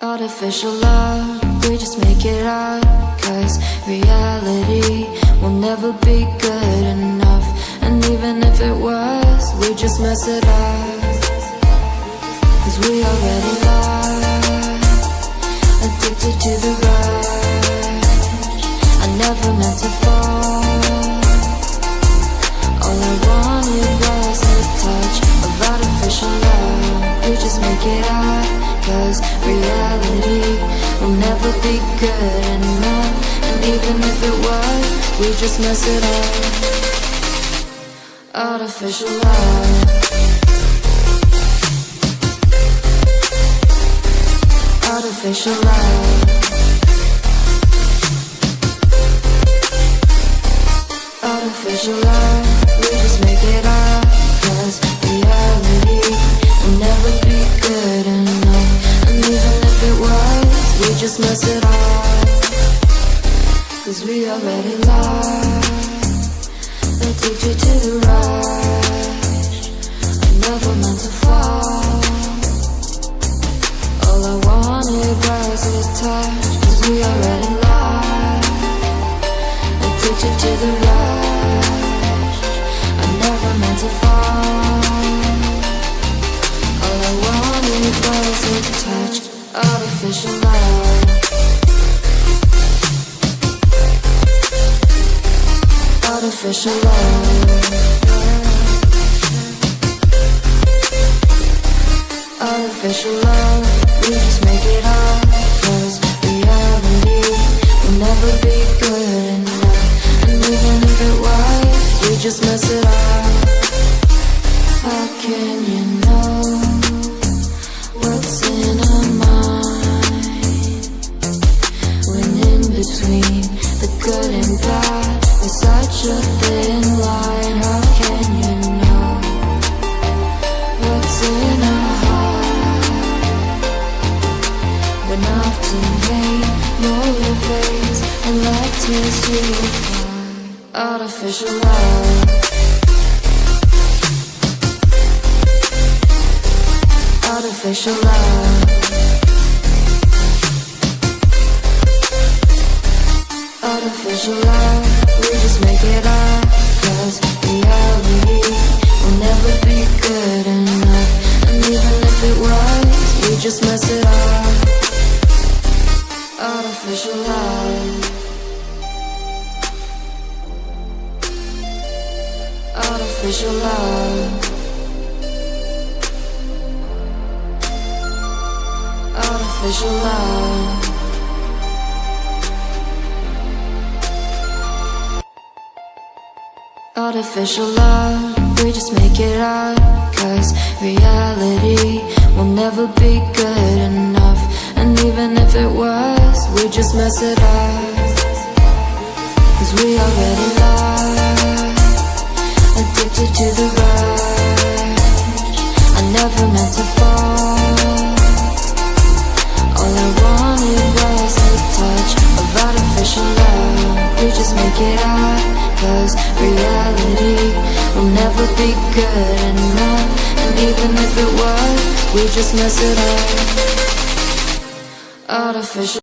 Artificial love, we just make it up, 'cause reality will never be good enough. And even if it was, we just mess it up, 'cause we already lost, addicted to the rush. I never meant to fall, all I wanted was a touch of artificial love. We just make it up, 'cause reality will never be good enough. And even if it was, we just mess it up. Artificial love, artificial love, artificial love. We just make it up, 'cause reality will never be good enough. And even if it was, we just mess it up, 'cause we already lost, addicted to the rush. I never meant to fall, all I wanted was a touch, 'cause we already lost, addicted to the rush. I never meant to fall, all I wanted was a touch. Artificial love, artificial love, artificial love. We just make it up, 'cause reality will never be good enough. And even if it was, we just mess it up. How can you know what's in our mind, when in between the good and bad there's such a thin line? How can you know what's in our heart, when often hate motivates and love tears you apart? Artificial love, artificial love, artificial love. We just make it up, 'cause reality will never be good enough. And even if it was, we just mess it up. Artificial love, artificial love, artificial love. Artificial love, we just make it up, 'cause reality will never be good enough. And even if it was, we just mess it up, 'cause we already lost, addicted to the rush. I never meant to fall, all I wanted was a touch of artificial love. We just make it up, 'cause reality will never be good enough. And even if it was, we just mess it up. Artificial